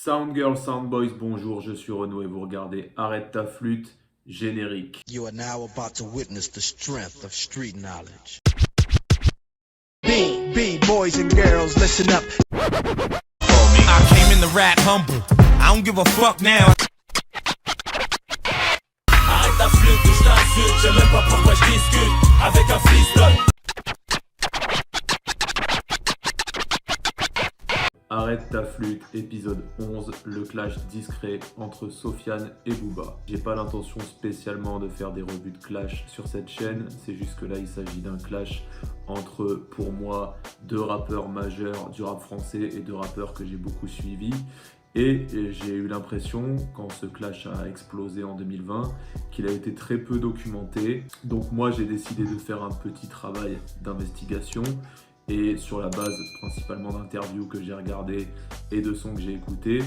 Sound Girl, Sound Boys, bonjour, je suis Renaud et vous regardez Arrête ta flûte, générique. You are now about to witness the strength of street knowledge. Boys and girls, listen up. I came in the rap humble. I don't give a fuck now. Arrête ta flûte ou je t'insulte. Je sais même pas pourquoi je discute avec un freestyle. Arrête ta flûte, épisode 11, le clash discret entre Sofiane et Booba. J'ai pas l'intention spécialement de faire des revues de clash sur cette chaîne, c'est juste que là il s'agit d'un clash entre, pour moi, deux rappeurs majeurs du rap français et deux rappeurs que j'ai beaucoup suivis. Et j'ai eu l'impression, quand ce clash a explosé en 2020, qu'il a été très peu documenté. Donc moi j'ai décidé de faire un petit travail d'investigation. Et sur la base principalement d'interviews que j'ai regardées et de sons que j'ai écoutés,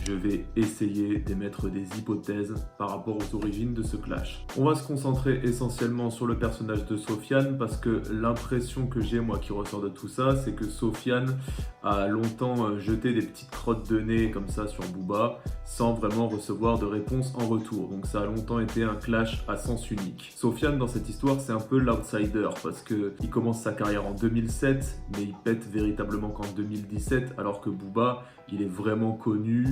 je vais essayer d'émettre des hypothèses par rapport aux origines de ce clash. On va se concentrer essentiellement sur le personnage de Sofiane parce que l'impression que j'ai, moi, qui ressort de tout ça, c'est que Sofiane a longtemps jeté des petites crottes de nez comme ça sur Booba sans vraiment recevoir de réponse en retour. Donc ça a longtemps été un clash à sens unique. Sofiane, dans cette histoire, c'est un peu l'outsider parce qu'il commence sa carrière en 2007, mais il pète véritablement qu'en 2017, alors que Booba, il est vraiment connu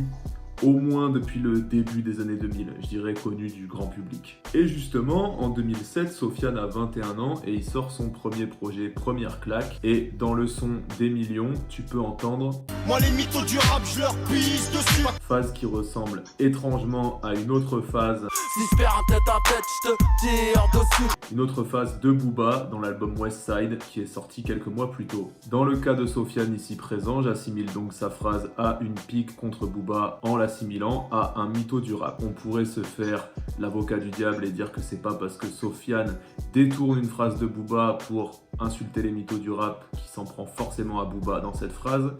au moins depuis le début des années 2000, je dirais connu du grand public. Et justement, en 2007, Sofiane a 21 ans et il sort son premier projet, Première Claque. Et dans le son des millions, tu peux entendre Moi les mythos du rap, je leur pisse dessus. phase qui ressemble étrangement à une autre phase. Si je perds un tête à tête, je te tire dessus. Une autre phase de Booba dans l'album West Side qui est sorti quelques mois plus tôt. Dans le cas de Sofiane ici présent, j'assimile donc sa phrase à une pique contre Booba en l'assimilant à un mytho du rap. On pourrait se faire l'avocat du diable et dire que c'est pas parce que Sofiane détourne une phrase de Booba pour insulter les mythos du rap qui s'en prend forcément à Booba dans cette phrase.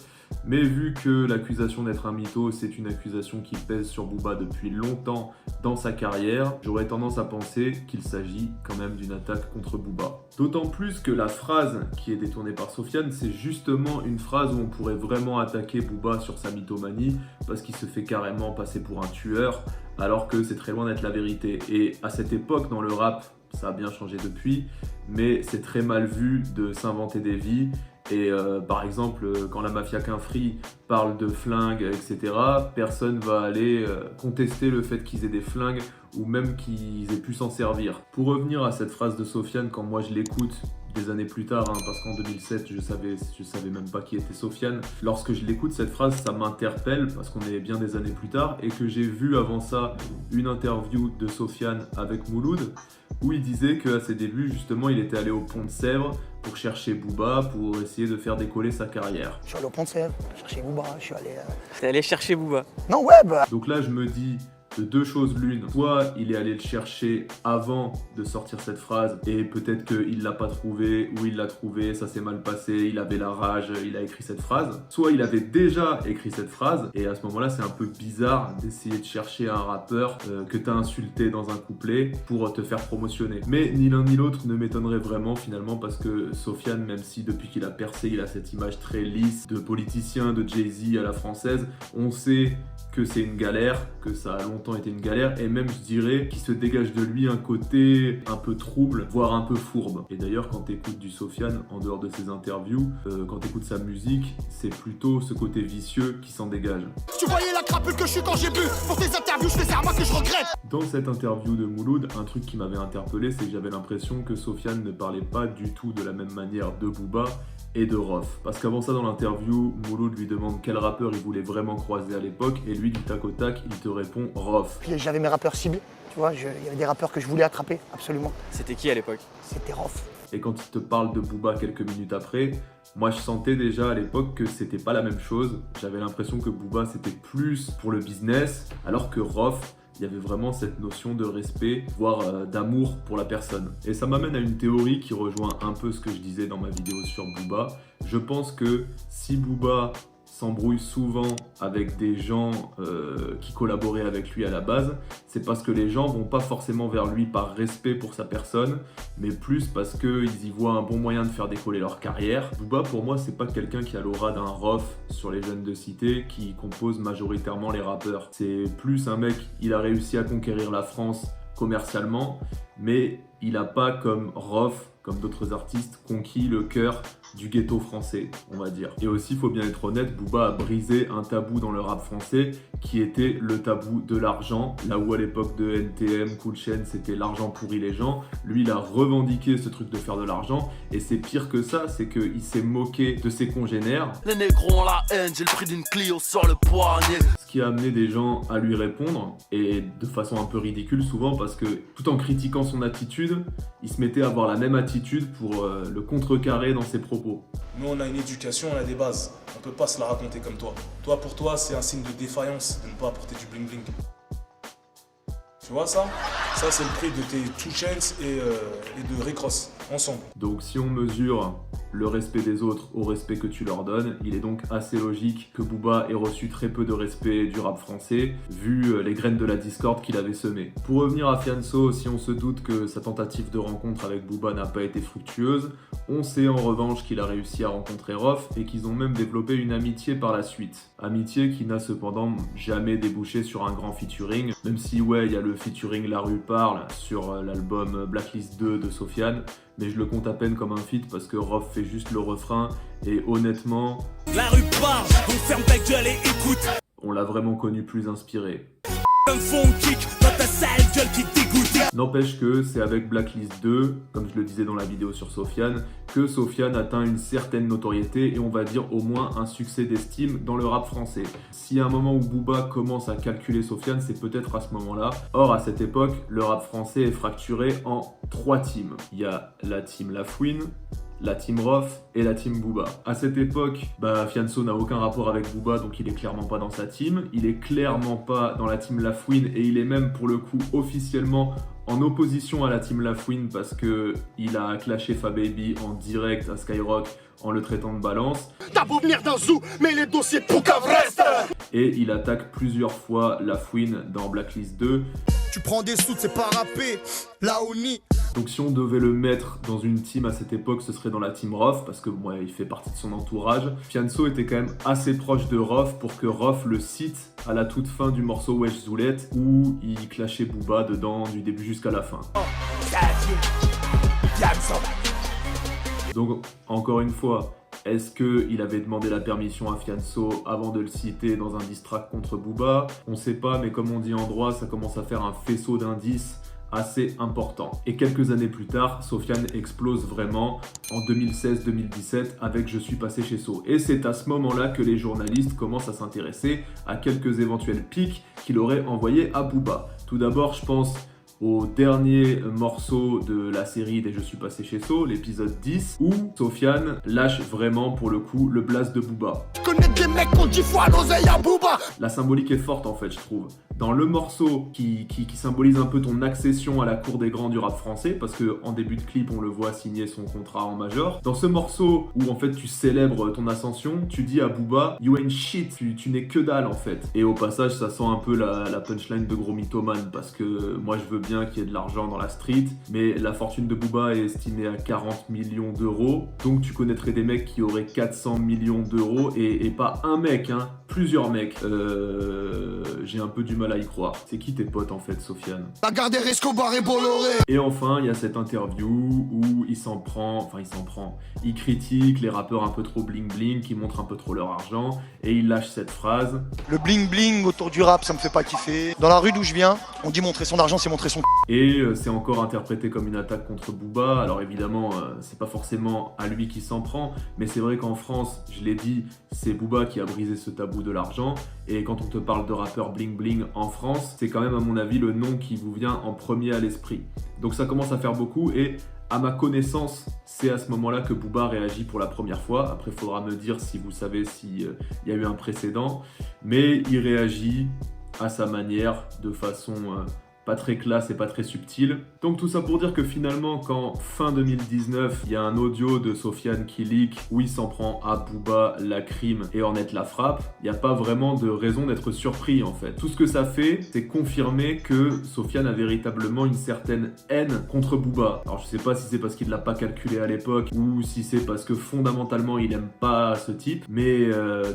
Mais vu que l'accusation d'être un mytho, c'est une accusation qui pèse sur Booba depuis longtemps dans sa carrière, j'aurais tendance à penser qu'il s'agit quand même d'une attaque contre Booba. D'autant plus que la phrase qui est détournée par Sofiane, c'est justement une phrase où on pourrait vraiment attaquer Booba sur sa mythomanie, parce qu'il se fait carrément passer pour un tueur, alors que c'est très loin d'être la vérité. Et à cette époque, dans le rap, ça a bien changé depuis, mais c'est très mal vu de s'inventer des vies. Et par exemple, quand la mafia Quinfri parle de flingues, etc., personne va aller contester le fait qu'ils aient des flingues ou même qu'ils aient pu s'en servir. Pour revenir à cette phrase de Sofiane, quand moi je l'écoute des années plus tard, parce qu'en 2007, je savais même pas qui était Sofiane. Lorsque je l'écoute, cette phrase, ça m'interpelle parce qu'on est bien des années plus tard et que j'ai vu avant ça une interview de Sofiane avec Mouloud où il disait qu'à ses débuts, justement, il était allé au Pont de Sèvres pour chercher Booba, pour essayer de faire décoller sa carrière. Je suis allé au Pont de Sèvres, chercher Booba, je suis allé... T'es allé chercher Booba. Non, ouais, bah... Donc là, je me dis de deux choses l'une. Soit il est allé le chercher avant de sortir cette phrase et peut-être qu'il l'a pas trouvé ou il l'a trouvé, ça s'est mal passé, il avait la rage, il a écrit cette phrase. Soit il avait déjà écrit cette phrase et à ce moment-là, c'est un peu bizarre d'essayer de chercher un rappeur que t'as insulté dans un couplet pour te faire promotionner. Mais ni l'un ni l'autre ne m'étonnerait vraiment finalement parce que Sofiane, même si depuis qu'il a percé, il a cette image très lisse de politicien, de Jay-Z à la française, on sait que c'est une galère, que ça a longtemps été une galère, et même je dirais qu'il se dégage de lui un côté un peu trouble, voire un peu fourbe. Et d'ailleurs quand tu écoutes du Sofiane, en dehors de ses interviews, quand tu écoutes sa musique, c'est plutôt ce côté vicieux qui s'en dégage. Tu voyais la crapule que je suis quand j'ai bu. Pour tes interviews, je fais ça à moi que je regrette. Dans cette interview de Mouloud, un truc qui m'avait interpellé, c'est que j'avais l'impression que Sofiane ne parlait pas du tout de la même manière de Booba et de Rof. Parce qu'avant ça, dans l'interview, Mouloud lui demande quel rappeur il voulait vraiment croiser à l'époque, et lui, du tac au tac, il te répond Rof. Puis j'avais mes rappeurs ciblés, tu vois, il y avait des rappeurs que je voulais attraper, absolument. C'était qui à l'époque? C'était Rof. Et quand il te parle de Booba quelques minutes après, moi je sentais déjà à l'époque que c'était pas la même chose. J'avais l'impression que Booba c'était plus pour le business, alors que Rof, il y avait vraiment cette notion de respect, voire d'amour pour la personne. Et ça m'amène à une théorie qui rejoint un peu ce que je disais dans ma vidéo sur Booba. Je pense que si Booba s'embrouille souvent avec des gens qui collaboraient avec lui à la base, c'est parce que les gens vont pas forcément vers lui par respect pour sa personne, mais plus parce qu'ils y voient un bon moyen de faire décoller leur carrière. Booba, pour moi, c'est pas quelqu'un qui a l'aura d'un Rof sur les jeunes de cité qui composent majoritairement les rappeurs. C'est plus un mec, il a réussi à conquérir la France commercialement, mais il a pas comme Rof, comme d'autres artistes, conquis le cœur du ghetto français, on va dire. Et aussi, il faut bien être honnête, Booba a brisé un tabou dans le rap français qui était le tabou de l'argent. Là où à l'époque de NTM, Cool Chain, c'était l'argent pourrit les gens, lui il a revendiqué ce truc de faire de l'argent, et c'est pire que ça, c'est qu'il s'est moqué de ses congénères. Les négros ont la haine, j'ai le prix d'une Clio sur le poignet. Ce qui a amené des gens à lui répondre, et de façon un peu ridicule souvent, parce que tout en critiquant son attitude, il se mettait à avoir la même attitude pour le contrecarrer dans ses propos. Nous, on a une éducation, on a des bases. On peut pas se la raconter comme toi. Toi, pour toi, c'est un signe de défaillance de ne pas apporter du bling-bling. Tu vois ça? Ça, c'est le prix de tes 2 Chainz et de Rick Ross, ensemble. Donc si on mesure le respect des autres au respect que tu leur donnes, il est donc assez logique que Booba ait reçu très peu de respect du rap français, vu les graines de la discorde qu'il avait semées. Pour revenir à Fianso, si on se doute que sa tentative de rencontre avec Booba n'a pas été fructueuse, on sait en revanche qu'il a réussi à rencontrer Rof et qu'ils ont même développé une amitié par la suite. Amitié qui n'a cependant jamais débouché sur un grand featuring, même si ouais, il y a le featuring La Rue Parle sur l'album Blacklist 2 de Sofiane, mais je le compte à peine comme un feat parce que Rof fait juste le refrain et honnêtement, La rue parle, donc ferme ta gueule et écoute. on l'a vraiment connu plus inspiré. Comme fond kick dans ta sale gueule qui dégoûte. N'empêche que c'est avec Blacklist 2, comme je le disais dans la vidéo sur Sofiane, que Sofiane atteint une certaine notoriété et on va dire au moins un succès d'estime dans le rap français. S'il y a un moment où Booba commence à calculer Sofiane, c'est peut-être à ce moment-là. Or, à cette époque, le rap français est fracturé en 3 teams. Il y a la team Lafouine, la team Rof et la team Booba. À cette époque, Fianso n'a aucun rapport avec Booba, donc il est clairement pas dans sa team. Il est clairement pas dans la team Lafouine et il est même pour le coup officiellement en opposition à la team Lafouine parce que il a clashé Fababy en direct à Skyrock en le traitant de balance. T'as beau venir d'un zoo, mais les dossiers Poucave restent. Et il attaque plusieurs fois Lafouine dans Blacklist 2. Tu prends des sous, c'est pas rappé, là où ni. Donc si on devait le mettre dans une team à cette époque, ce serait dans la team Rof, parce que ouais, il fait partie de son entourage. Fianso était quand même assez proche de Rof pour que Rof le cite à la toute fin du morceau Wesh Zoulette, où il clashait Booba dedans du début jusqu'à la fin. Donc encore une fois, est-ce qu'il avait demandé la permission à Fianso avant de le citer dans un diss track contre Booba? On sait pas, mais comme on dit en droit, ça commence à faire un faisceau d'indices assez important. Et quelques années plus tard, Sofiane explose vraiment en 2016-2017 avec Je suis passé chez So. Et c'est à ce moment-là que les journalistes commencent à s'intéresser à quelques éventuels pics qu'il aurait envoyés à Booba. Tout d'abord, je pense au dernier morceau de la série des Je suis passé chez So, l'épisode 10, où Sofiane lâche vraiment pour le coup le blast de Booba. Je connais des mecs qui ont 10 fois l'oseille à Booba. La symbolique est forte en fait, je trouve. Dans le morceau qui symbolise un peu ton accession à la cour des grands du rap français, parce que en début de clip on le voit signer son contrat en major. Dans ce morceau où en fait tu célèbres ton ascension, tu dis à Booba You ain't shit, tu n'es que dalle en fait. Et au passage ça sent un peu la punchline de gros mythomane, parce que moi je veux bien qu'il y ait de l'argent dans la street, mais la fortune de Booba est estimée à 40 millions d'euros, donc tu connaîtrais des mecs qui auraient 400 millions d'euros et pas un mec, hein, plusieurs mecs. J'ai un peu du mal à y croire. C'est qui tes potes en fait, Sofiane? La garde des Escobar et Bolloré. Et enfin, il y a cette interview où il critique les rappeurs un peu trop bling bling, qui montrent un peu trop leur argent, et il lâche cette phrase. Le bling bling autour du rap, ça me fait pas kiffer. Dans la rue d'où je viens, on dit montrer son argent, c'est montrer son. Et c'est encore interprété comme une attaque contre Booba. Alors évidemment, c'est pas forcément à lui qui s'en prend, mais c'est vrai qu'en France, je l'ai dit, c'est Booba qui a brisé ce tabou de l'argent. Et quand on te parle de rappeur bling bling en France, c'est quand même à mon avis le nom qui vous vient en premier à l'esprit. Donc ça commence à faire beaucoup et à ma connaissance, c'est à ce moment-là que Booba réagit pour la première fois. Après, il faudra me dire si vous savez s'il y a eu un précédent. Mais il réagit à sa manière, de façon pas très classe et pas très subtil. Donc tout ça pour dire que finalement, quand fin 2019, il y a un audio de Sofiane qui leak où il s'en prend à Booba, La Crime et Ornette La Frappe, il n'y a pas vraiment de raison d'être surpris en fait. Tout ce que ça fait, c'est confirmer que Sofiane a véritablement une certaine haine contre Booba. Alors je sais pas si c'est parce qu'il l'a pas calculé à l'époque ou si c'est parce que fondamentalement il aime pas ce type, mais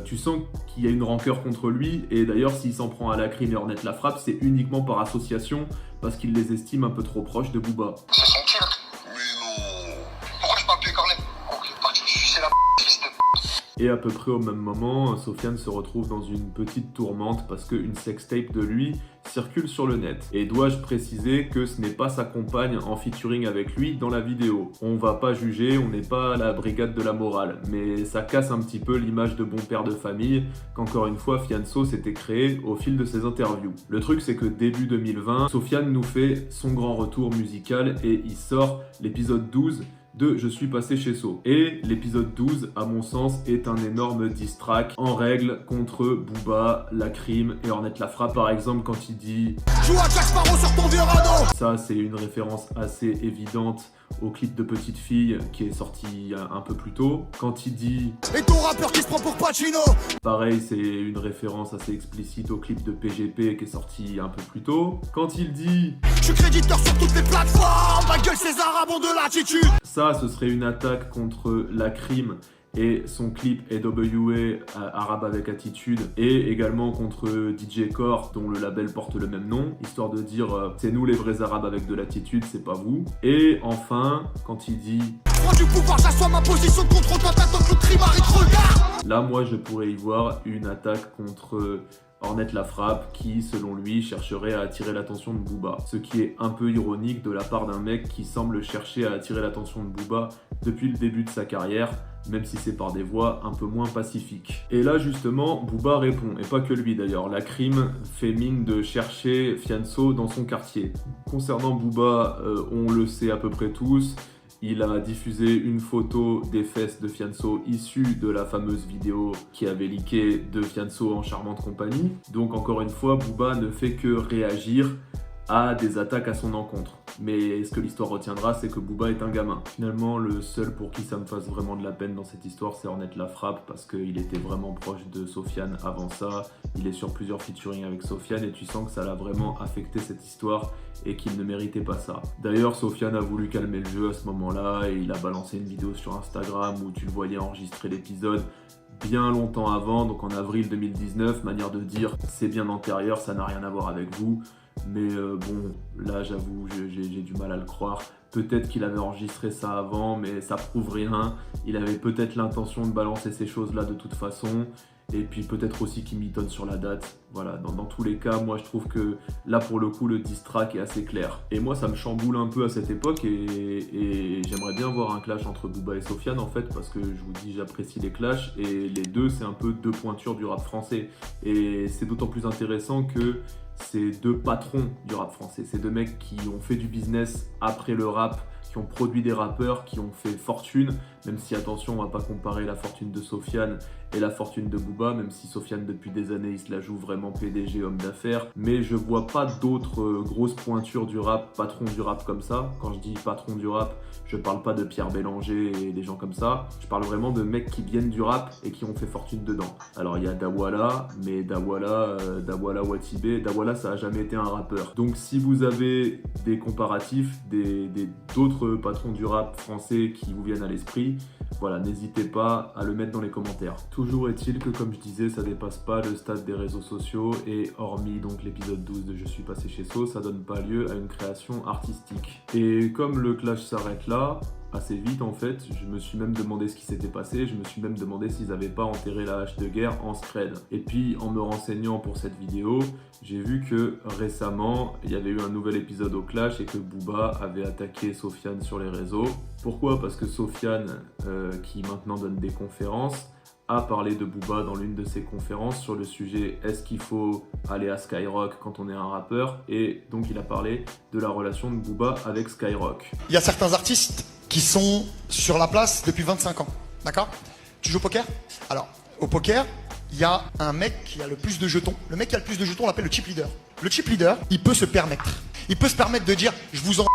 tu sens qu'il y a une rancœur contre lui, et d'ailleurs s'il s'en prend à La Crime et Ornette La Frappe, c'est uniquement par association, parce qu'il les estime un peu trop proches de Booba. C'est son tir. Mais non. Pourquoi je m'appelle Cornet? Ok, parti, c'est la fils de... Et à peu près au même moment, Sofiane se retrouve dans une petite tourmente parce qu'une sextape de lui circule sur le net. Et dois-je préciser que ce n'est pas sa compagne en featuring avec lui dans la vidéo. On va pas juger, on n'est pas à la brigade de la morale, mais ça casse un petit peu l'image de bon père de famille qu'encore une fois Fianso s'était créé au fil de ses interviews. Le truc c'est que début 2020, Sofiane nous fait son grand retour musical et il sort l'épisode 12 de Je suis passé chez So. Et l'épisode 12, à mon sens, est un énorme diss track en règle contre Booba, La Crime et Ornette La Frappe. Par exemple, quand il dit Joue à Jack Sparrow sur ton vieux radeau. Ça, c'est une référence assez évidente au clip de Petite Fille qui est sorti un peu plus tôt. Quand il dit Et ton rappeur qui se prend pour Pacino. Pareil, c'est une référence assez explicite au clip de PGP qui est sorti un peu plus tôt. Quand il dit Je suis créditeur sur toutes les plateformes. Ma gueule, ces arabes ont de l'attitude. Ça, ce serait une attaque contre La Crime et son clip AWA, Arabe avec attitude, et également contre DJ Core, dont le label porte le même nom, histoire de dire c'est nous les vrais Arabes avec de l'attitude, c'est pas vous. Et enfin, quand il dit Prends du pouvoir, j'assois ma position de contrôle. Toi t'attends que le crime arrive, regarde. là, moi, je pourrais y voir une attaque contre Ornette La Frappe qui, selon lui, chercherait à attirer l'attention de Booba. Ce qui est un peu ironique de la part d'un mec qui semble chercher à attirer l'attention de Booba depuis le début de sa carrière, même si c'est par des voies un peu moins pacifiques. Et là, justement, Booba répond, et pas que lui d'ailleurs. La Crime fait mine de chercher Fianso dans son quartier. Concernant Booba, on le sait à peu près tous, il a diffusé une photo des fesses de Fianso issue de la fameuse vidéo qui avait leaké de Fianso en charmante compagnie. Donc encore une fois, Booba ne fait que réagir à des attaques à son encontre. Mais ce que l'histoire retiendra, c'est que Booba est un gamin. Finalement, le seul pour qui ça me fasse vraiment de la peine dans cette histoire, c'est Ornette La Frappe, parce qu'il était vraiment proche de Sofiane avant ça. Il est sur plusieurs featuring avec Sofiane et tu sens que ça l'a vraiment affecté cette histoire et qu'il ne méritait pas ça. D'ailleurs, Sofiane a voulu calmer le jeu à ce moment-là et il a balancé une vidéo sur Instagram où tu le voyais enregistrer l'épisode bien longtemps avant, donc en avril 2019, manière de dire c'est bien antérieur, ça n'a rien à voir avec vous. Mais bon, là j'avoue, j'ai du mal à le croire. Peut-être qu'il avait enregistré ça avant, mais ça prouve rien. Il avait peut-être l'intention de balancer ces choses-là de toute façon. Et puis peut-être aussi qu'il mitonne sur la date. Voilà, dans tous les cas, moi je trouve que là pour le coup le diss track est assez clair. Et moi ça me chamboule un peu à cette époque et j'aimerais bien voir un clash entre Booba et Sofiane en fait, parce que je vous dis j'apprécie les clashs et les deux c'est un peu deux pointures du rap français. Et c'est d'autant plus intéressant que c'est deux patrons du rap français, c'est deux mecs qui ont fait du business après le rap, qui ont produit des rappeurs, qui ont fait fortune, même si attention on va pas comparer la fortune de Sofiane et la fortune de Booba, même si Sofiane depuis des années il se la joue vraiment PDG, homme d'affaires, mais je vois pas d'autres grosses pointures du rap, patrons du rap comme ça. Quand je dis patron du rap, je parle pas de Pierre Bélanger et des gens comme ça, je parle vraiment de mecs qui viennent du rap et qui ont fait fortune dedans. Alors il y a Dawala, mais Dawala Watibé, Dawala ça a jamais été un rappeur. Donc si vous avez des comparatifs, d'autres patrons du rap français qui vous viennent à l'esprit, voilà, n'hésitez pas à le mettre dans les commentaires. Toujours est-il que, comme je disais, ça dépasse pas le stade des réseaux sociaux et hormis donc l'épisode 12 de Je suis passé chez So, ça donne pas lieu à une création artistique. Et comme le clash s'arrête là, assez vite en fait, je me suis même demandé ce qui s'était passé, je me suis même demandé s'ils avaient pas enterré la hache de guerre en scred. Et puis en me renseignant pour cette vidéo, j'ai vu que récemment, il y avait eu un nouvel épisode au clash et que Booba avait attaqué Sofiane sur les réseaux. Pourquoi ? Parce que Sofiane, qui maintenant donne des conférences, a parlé de Booba dans l'une de ses conférences sur le sujet est-ce qu'il faut aller à Skyrock quand on est un rappeur, et donc il a parlé de la relation de Booba avec Skyrock. Il y a certains artistes qui sont sur la place depuis 25 ans, d'accord ? Tu joues au poker ? Alors, au poker, il y a un mec qui a le plus de jetons. Le mec qui a le plus de jetons, on l'appelle le chip leader. Le chip leader, il peut se permettre Il peut se permettre de dire je vous en.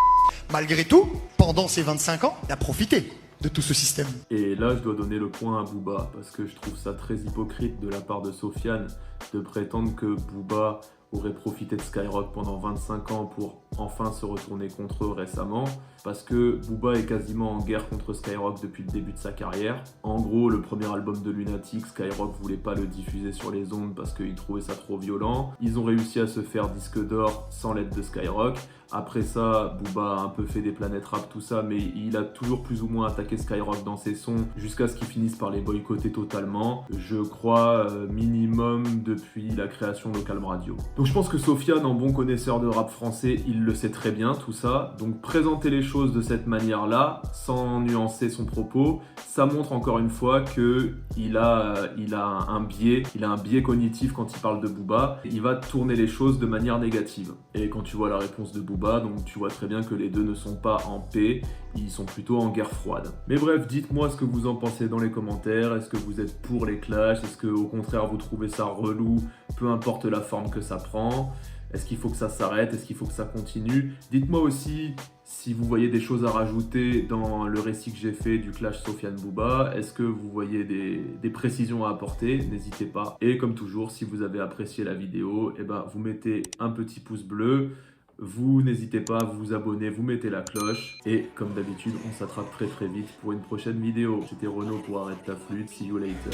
Malgré tout, pendant ces 25 ans, il a profité de tout ce système. Et là, je dois donner le point à Booba, parce que je trouve ça très hypocrite de la part de Sofiane de prétendre que Booba aurait profité de Skyrock pendant 25 ans pour enfin se retourner contre eux récemment, parce que Booba est quasiment en guerre contre Skyrock depuis le début de sa carrière. En gros, le premier album de Lunatic, Skyrock voulait pas le diffuser sur les ondes parce qu'ils trouvaient ça trop violent. Ils ont réussi à se faire disque d'or sans l'aide de Skyrock. Après ça, Booba a un peu fait des planètes rap, tout ça, mais il a toujours plus ou moins attaqué Skyrock dans ses sons jusqu'à ce qu'ils finissent par les boycotter totalement. Je crois minimum depuis la création Local Radio. Donc je pense que Sofiane, en bon connaisseur de rap français, il le sait très bien tout ça. Donc présenter les choses de cette manière-là, sans nuancer son propos, ça montre encore une fois que il a un biais cognitif quand il parle de Booba. Il va tourner les choses de manière négative. Et quand tu vois la réponse de Booba, donc tu vois très bien que les deux ne sont pas en paix, ils sont plutôt en guerre froide. Mais bref, dites-moi ce que vous en pensez dans les commentaires. Est-ce que vous êtes pour les clashs? Est-ce que au contraire vous trouvez ça relou, peu importe la forme que ça prend? Est-ce qu'il faut que ça s'arrête? Est-ce qu'il faut que ça continue? Dites-moi aussi si vous voyez des choses à rajouter dans le récit que j'ai fait du clash Sofiane-Booba. Est-ce que vous voyez des précisions à apporter? N'hésitez pas. Et comme toujours, si vous avez apprécié la vidéo, vous mettez un petit pouce bleu. Vous n'hésitez pas à vous abonner, vous mettez la cloche. Et comme d'habitude, on s'attrape très très vite pour une prochaine vidéo. C'était Renaud pour Arrête ta flûte. See you later.